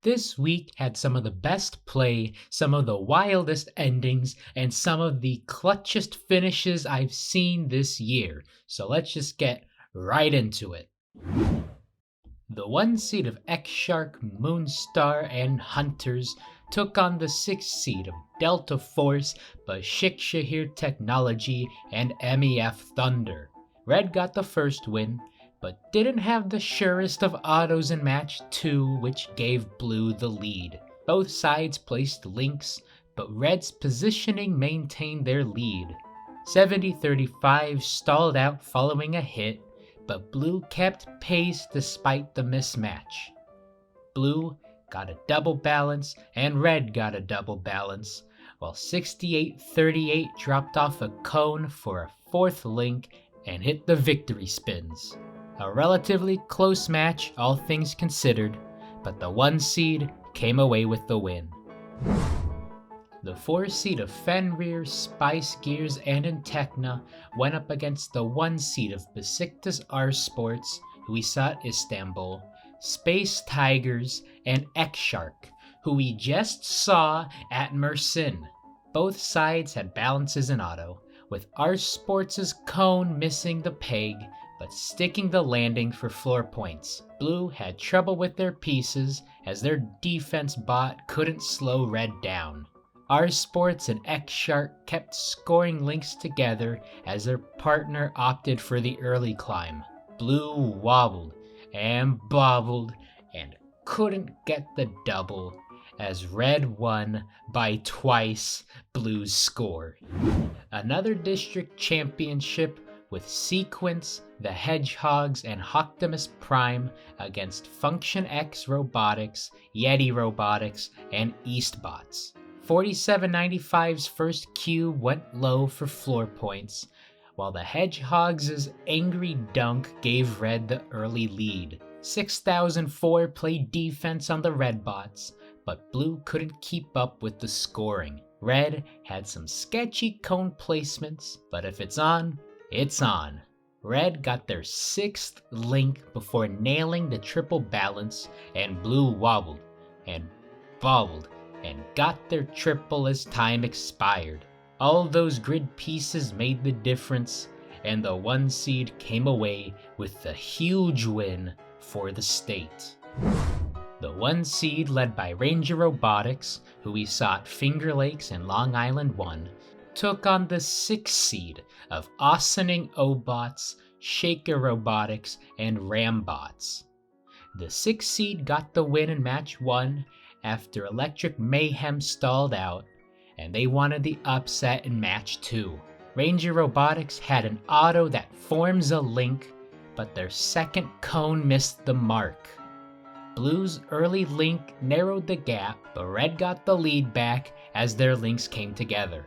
This week had some of the best play, some of the wildest endings, and some of the clutchest finishes I've seen this year. So let's just get right into it. The 1 seed of X-Shark, Moonstar, and Hunters took on the 6 seed of Delta Force, Bashik Technology, and MEF Thunder. Red got the first win, but didn't have the surest of autos in match 2, which gave Blue the lead. Both sides placed links, but Red's positioning maintained their lead. 70-35 stalled out following a hit, but Blue kept pace despite the mismatch. Blue got a double balance and Red got a double balance, while 68-38 dropped off a cone for a 4th link and hit the victory spins. A relatively close match, all things considered, but the 1 seed came away with the win. The 4 seed of Fenrir, Spice Gears, and Intechna went up against the 1 seed of Besiktas R Sports, who we saw at Istanbul, Space Tigers, and X-Shark, who we just saw at Mersin. Both sides had balances in auto, with R Sports' cone missing the peg, but sticking the landing for floor points. Blue had trouble with their pieces, as their defense bot couldn't slow Red down. R Sports and X-Shark kept scoring links together as their partner opted for the early climb. Blue wobbled and bobbled and couldn't get the double, as Red won by twice Blue's score. Another district championship with Sequence, the Hedgehogs, and Optimus Prime against Function X Robotics, Yeti Robotics, and Eastbots. 4795's first cube went low for floor points, while the Hedgehogs' angry dunk gave Red the early lead. 6004 played defense on the Red bots, but Blue couldn't keep up with the scoring. Red had some sketchy cone placements, but if it's on, it's on. Red got their 6th link before nailing the triple balance, and Blue wobbled and bobbled and got their triple as time expired. All those grid pieces made the difference, and the 1 seed came away with the huge win for the state. The 1 seed, led by Ranger Robotics, who we saw at Finger Lakes and Long Island 1, took on the 6 seed of Ossining Obots, Shaker Robotics, and Rambots. The 6 seed got the win in match 1 after Electric Mayhem stalled out, and they wanted the upset in match 2. Ranger Robotics had an auto that forms a link, but their 2nd cone missed the mark. Blue's early link narrowed the gap, but Red got the lead back as their links came together.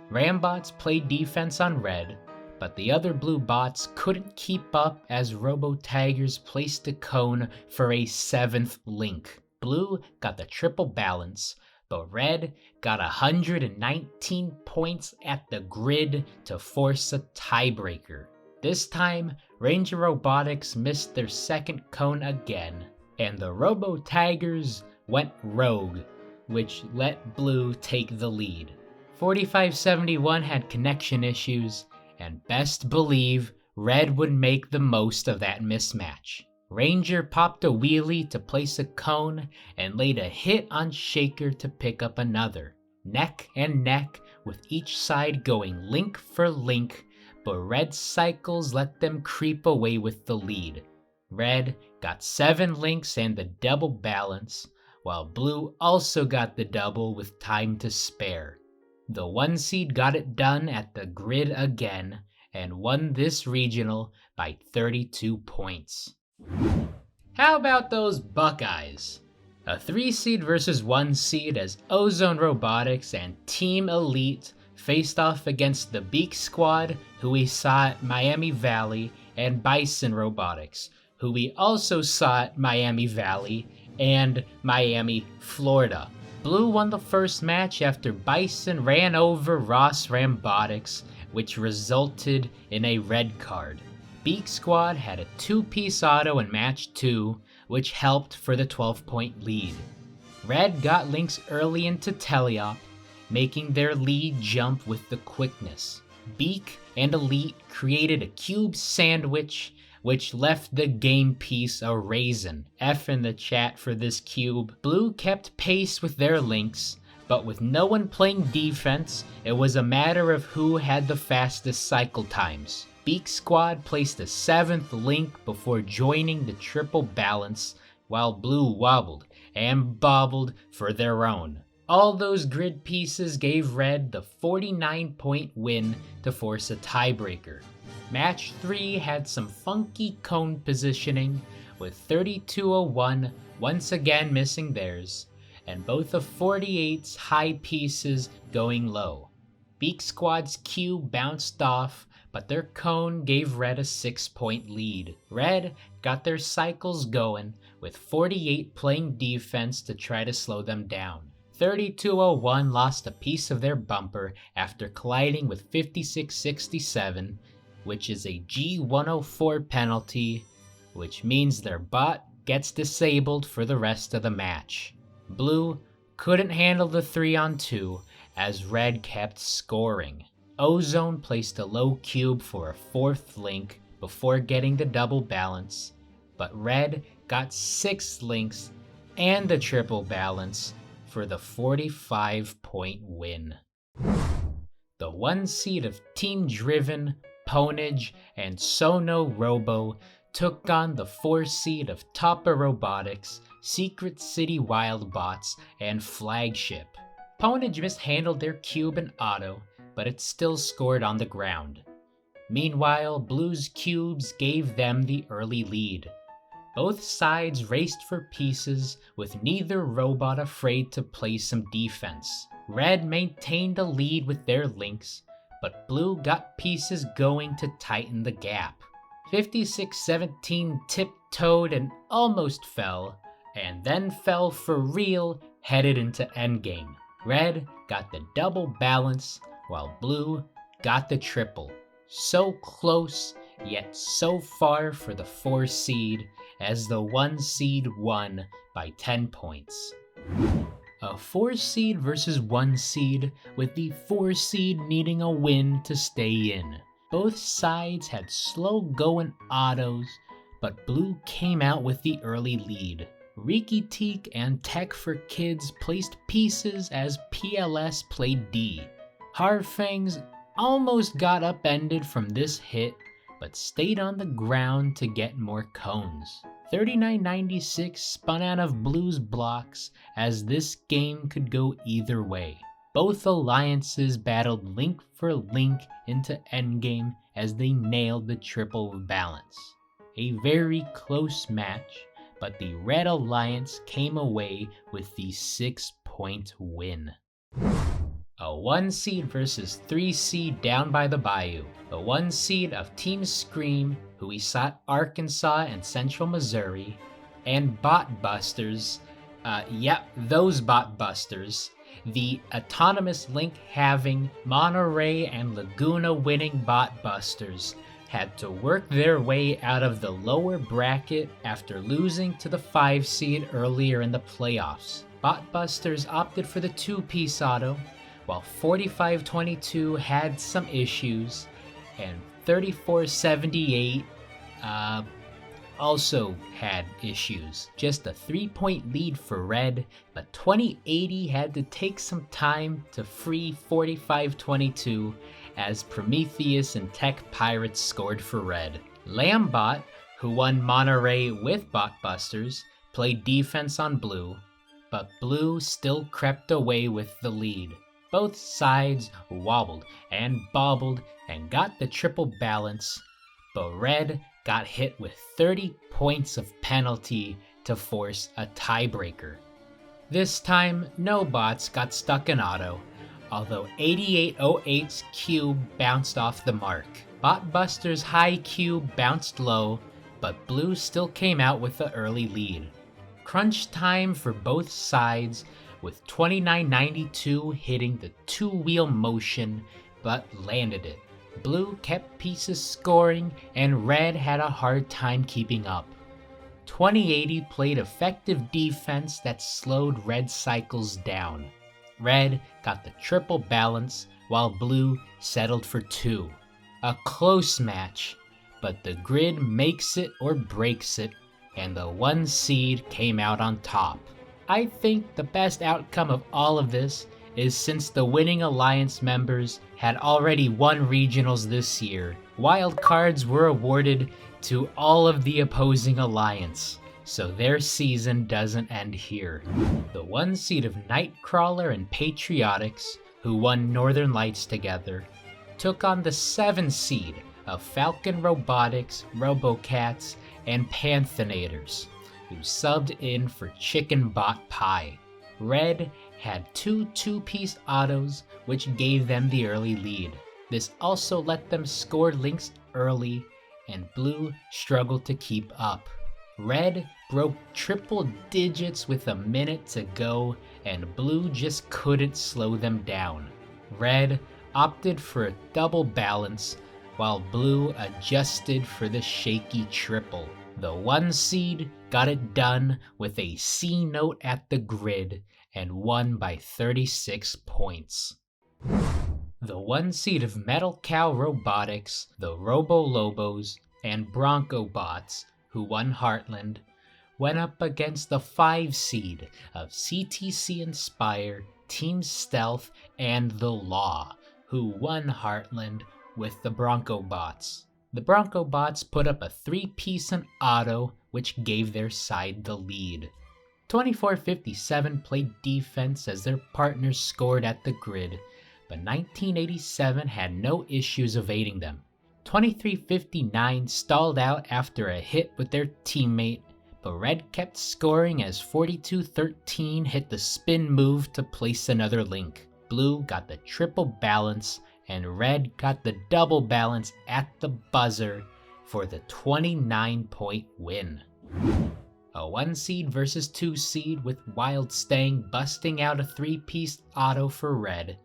Rambots played defense on Red, but the other Blue bots couldn't keep up as Robo-Tigers placed a cone for a 7th link. Blue got the triple balance, but Red got 119 points at the grid to force a tiebreaker. This time, Ranger Robotics missed their 2nd cone again, and the Robo-Tigers went rogue, which let Blue take the lead. 4571 had connection issues, and best believe Red would make the most of that mismatch. Ranger popped a wheelie to place a cone and laid a hit on Shaker to pick up another. Neck and neck, with each side going link for link, but Red's cycles let them creep away with the lead. Red got 7 links and the double balance, while Blue also got the double with time to spare. The 1 seed got it done at the grid again and won this regional by 32 points. How about those Buckeyes? A 3 seed versus 1 seed as Ozone Robotics and Team Elite faced off against the Beak Squad, who we saw at Miami Valley, and Bison Robotics, who we also saw at Miami Valley and Miami, Florida. Blue won the first match after Bison ran over Ross Rambotics, which resulted in a red card. Beak Squad had a 2-piece auto in match 2, which helped for the 12-point lead. Red got links early into teleop, making their lead jump with the quickness. Beak and Elite created a cube sandwich, which left the game piece a raisin. F in the chat for this cube. Blue kept pace with their links, but with no one playing defense, it was a matter of who had the fastest cycle times. Beak Squad placed a 7th link before joining the triple balance, while Blue wobbled and bobbled for their own. All those grid pieces gave Red the 49-point win to force a tiebreaker. Match 3 had some funky cone positioning, with 3201 once again missing theirs, and both of 48's high pieces going low. Beak Squad's cube bounced off, but their cone gave Red a 6-point lead. Red got their cycles going, with 48 playing defense to try to slow them down. 3201 lost a piece of their bumper after colliding with 5667, which is a G104 penalty, which means their bot gets disabled for the rest of the match. Blue couldn't handle the 3-on-2 as Red kept scoring. Ozone placed a low cube for a 4th link before getting the double balance, but Red got 6 links and the triple balance for the 45-point win. The 1 seed of Team Driven, Ponage, and Sono Robo took on the 4 seed of Toppa Robotics, Secret City Wildbots, and Flagship. Ponage mishandled their cube and auto, but it still scored on the ground. Meanwhile, Blue's cubes gave them the early lead. Both sides raced for pieces, with neither robot afraid to play some defense. Red maintained a lead with their links, but Blue got pieces going to tighten the gap. 5617 tiptoed and almost fell, and then fell for real headed into endgame. Red got the double balance, while Blue got the triple. So close, yet so far for the 4 seed, as the 1 seed won by 10 points. A 4 seed versus 1 seed, with the 4 seed needing a win to stay in. Both sides had slow going autos, but Blue came out with the early lead. Riki Teak and Tech for Kids placed pieces as PLS played D. Harfangs almost got upended from this hit, but stayed on the ground to get more cones. 3996 spun out of Blue's blocks, as this game could go either way. Both alliances battled link for link into endgame as they nailed the triple balance. A very close match, but the Red Alliance came away with the 6-point win. A 1 seed versus 3 seed down by the bayou. The 1 seed of Team Scream, who we saw at Arkansas and Central Missouri, and Bot Busters, those Bot Busters, the autonomous link having Monterey and Laguna winning Bot Busters, had to work their way out of the lower bracket after losing to the 5 seed earlier in the playoffs. Bot Busters opted for the 2-piece auto, while 4522 had some issues, and 3478 also had issues. Just a 3-point lead for Red, but 2080 had to take some time to free 4522 as Prometheus and Tech Pirates scored for Red. Lambot, who won Monterey with Botbusters, played defense on Blue, but Blue still crept away with the lead. Both sides wobbled and bobbled and got the triple balance, but Red got hit with 30 points of penalty to force a tiebreaker. This time, no bots got stuck in auto, although 8808's cube bounced off the mark. Botbuster's high cube bounced low, but Blue still came out with the early lead. Crunch time for both sides, with 2992 hitting the 2-wheel motion, but landed it. Blue kept pieces scoring, and Red had a hard time keeping up. 2080 played effective defense that slowed red cycles down. Red got the triple balance, while blue settled for 2. A close match, but the grid makes it or breaks it, and the 1 seed came out on top. I think the best outcome of all of this is since the winning alliance members had already won regionals this year, wild cards were awarded to all of the opposing alliance, so their season doesn't end here. The 1 seed of Nightcrawler and Patriotics, who won Northern Lights together, took on the 7 seed of Falcon Robotics, Robocats, and Panthinators, who subbed in for Chicken Bot Pie. Red had 2 two-piece autos, which gave them the early lead. This also let them score links early, and blue struggled to keep up. Red broke triple digits with a minute to go, and blue just couldn't slow them down. Red opted for a double balance, while blue adjusted for the shaky triple. The 1 seed got it done with a C note at the grid and won by 36 points. The 1 seed of Metal Cow Robotics, the Robo Lobos, and Bronco Bots, who won Heartland, went up against the 5 seed of CTC Inspire, Team Stealth, and The Law, who won Heartland with the Bronco Bots. The Bronco Bots put up a 3-piece and auto, which gave their side the lead. 2457 played defense as their partners scored at the grid, but 1987 had no issues evading them. 2359 stalled out after a hit with their teammate, but Red kept scoring as 4213 hit the spin move to place another link. Blue got the triple balance, and Red got the double balance at the buzzer for the 29-point win. A 1 seed versus 2 seed with Wild Stang busting out a 3-piece auto for Red,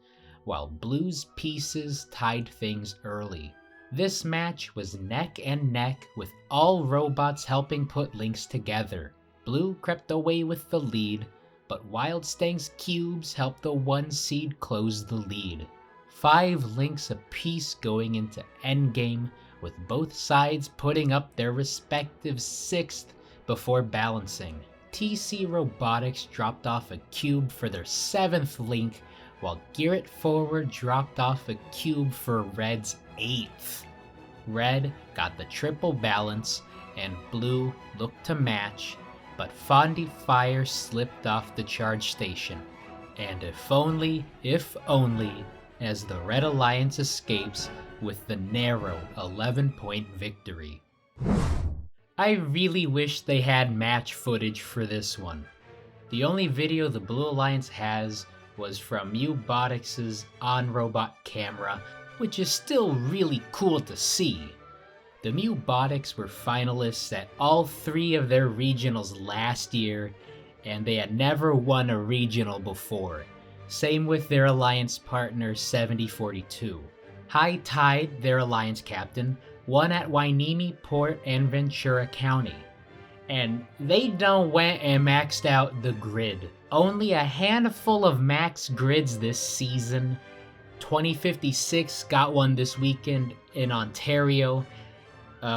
while Blue's pieces tied things early. This match was neck and neck with all robots helping put links together. Blue crept away with the lead, but Wild Stang's cubes helped the 1 seed close the lead. 5 links apiece going into endgame, with both sides putting up their respective 6th before balancing. TC Robotics dropped off a cube for their 7th link, while Garrett Forward dropped off a cube for Red's 8th. Red got the triple balance, and Blue looked to match, but Fondy Fire slipped off the charge station. And if only, as the Red Alliance escapes with the narrow 11-point victory. I really wish they had match footage for this one. The only video the Blue Alliance has was from Mubotix's on-robot camera, which is still really cool to see. The Mubotix were finalists at all 3 of their regionals last year, and they had never won a regional before. Same with their alliance partner 7042. High Tide, their alliance captain, won at Wainini Port and Ventura County. And they done went and maxed out the grid. Only a handful of max grids this season. 2056 got one this weekend in Ontario,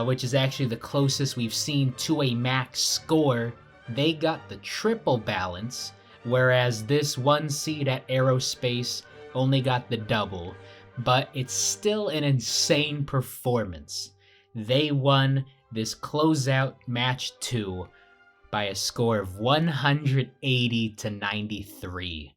which is actually the closest we've seen to a max score. They got the triple balance, whereas this 1 seed at Aerospace only got the double, but it's still an insane performance. They won this closeout match 2 by a score of 180 to 93.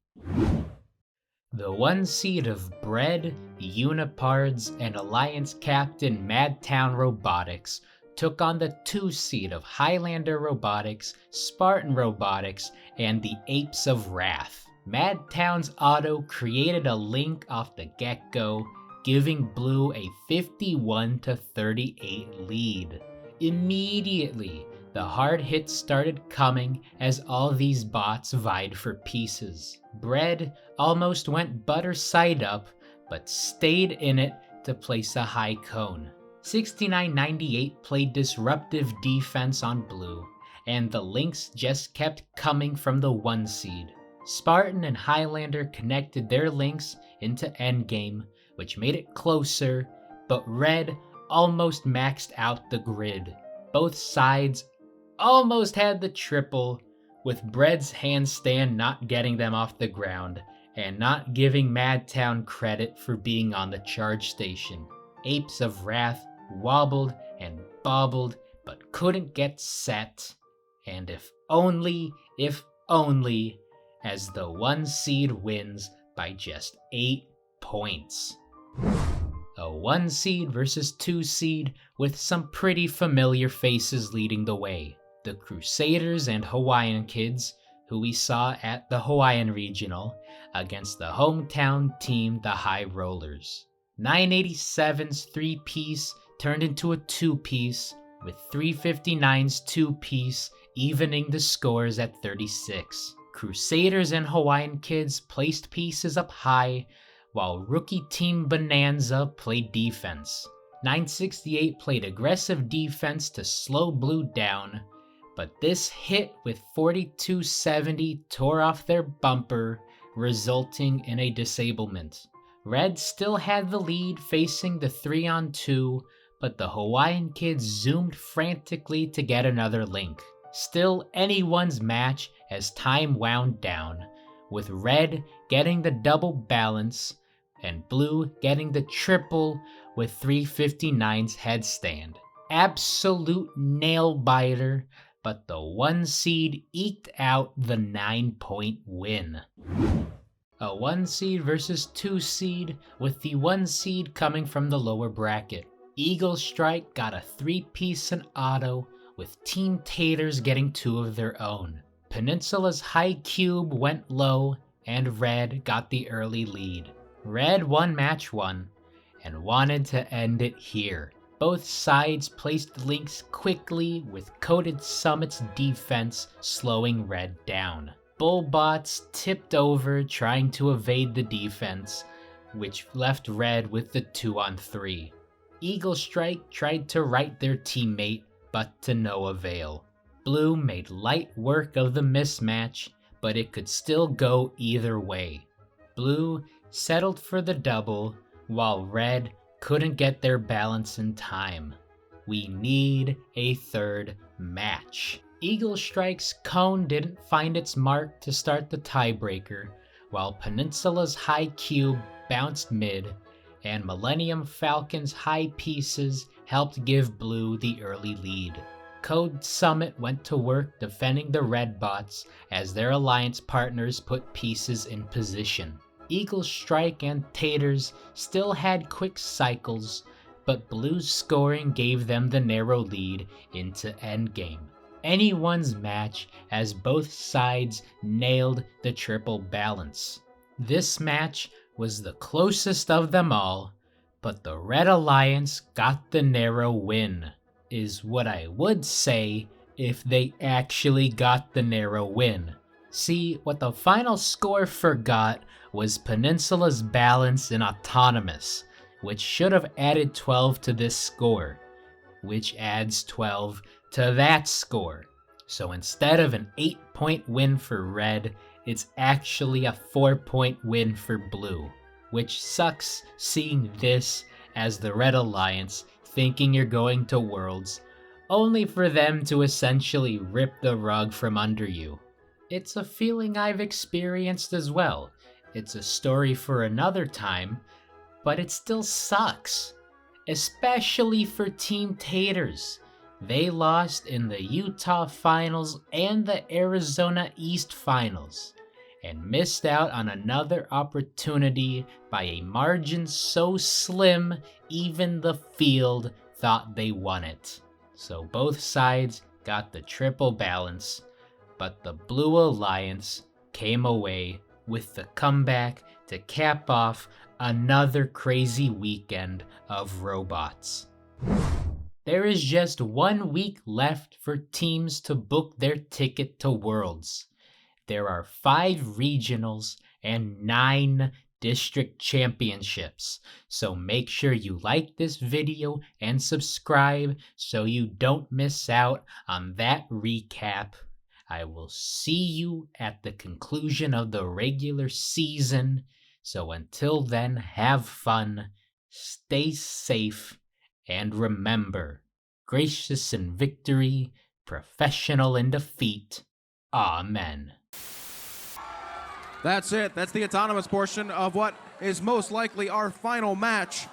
The 1 seed of Bread, Unipards, and Alliance Captain Madtown Robotics took on the 2 seed of Highlander Robotics, Spartan Robotics, and the Apes of Wrath. Madtown's auto created a link off the get-go, giving Blue a 51 to 38 lead. Immediately, the hard hits started coming as all these bots vied for pieces. Bread almost went butter side up, but stayed in it to place a high cone. 6998 played disruptive defense on Blue, and the links just kept coming from the 1 seed. Spartan and Highlander connected their links into endgame, which made it closer, but Red almost maxed out the grid. Both sides almost had the triple, with Bread's handstand not getting them off the ground, and not giving Madtown credit for being on the charge station. Apes of Wrath wobbled and bobbled, but couldn't get set, and if only, as the 1 seed wins by just 8 points. A 1 seed versus 2 seed with some pretty familiar faces leading the way. The Crusaders and Hawaiian Kids, who we saw at the Hawaiian Regional, against the hometown team, the High Rollers. 987's 3-piece turned into a 2-piece, with 359's 2-piece evening the scores at 36. Crusaders and Hawaiian Kids placed pieces up high, while rookie team Bonanza played defense. 968 played aggressive defense to slow Blue down, but this hit with 4270 tore off their bumper, resulting in a disablement. Red still had the lead facing the 3-on-2, but the Hawaiian Kids zoomed frantically to get another link. Still anyone's match as time wound down, with Red getting the double balance and Blue getting the triple with 359's headstand. Absolute nail biter, but the 1 seed eked out the 9-point win. A 1 seed versus 2 seed, with the 1 seed coming from the lower bracket. Eagle Strike got a 3-piece and auto, with Team Taters getting 2 of their own. Peninsula's High Cube went low, and Red got the early lead. Red won match 1, and wanted to end it here. Both sides placed links quickly, with Coated Summit's defense slowing Red down. Bullbots tipped over trying to evade the defense, which left Red with the 2-on-3. Eagle Strike tried to right their teammate, but to no avail. Blue made light work of the mismatch, but it could still go either way. Blue settled for the double, while Red couldn't get their balance in time. We need a third match. Eagle Strike's cone didn't find its mark to start the tiebreaker, while Peninsula's High Cube bounced mid, and Millennium Falcon's high pieces helped give Blue the early lead. Code Summit went to work defending the Red bots as their alliance partners put pieces in position. Eagle Strike and Taters still had quick cycles, but Blue's scoring gave them the narrow lead into endgame. Anyone's match as both sides nailed the triple balance. This match was the closest of them all, but the Red Alliance got the narrow win, is what I would say if they actually got the narrow win. See, what the final score forgot was Peninsula's balance in Autonomous, which should have added 12 to this score, which adds 12 to that score. So instead of an 8-point win for Red, it's actually a 4-point win for Blue, which sucks seeing this as the Red Alliance thinking you're going to Worlds, only for them to essentially rip the rug from under you. It's a feeling I've experienced as well. It's a story for another time, but it still sucks. Especially for Team Taters. They lost in the Utah Finals and the Arizona East Finals, and missed out on another opportunity by a margin so slim even the field thought they won it. So both sides got the triple balance, but the Blue Alliance came away with the comeback to cap off another crazy weekend of robots. There is just 1 week left for teams to book their ticket to Worlds. There are 5 regionals and 9 district championships. So make sure you like this video and subscribe so you don't miss out on that recap. I will see you at the conclusion of the regular season. So until then, have fun, stay safe, and remember, gracious in victory, professional in defeat. Amen. That's it. That's the autonomous portion of what is most likely our final match.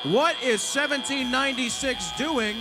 What is 1796 doing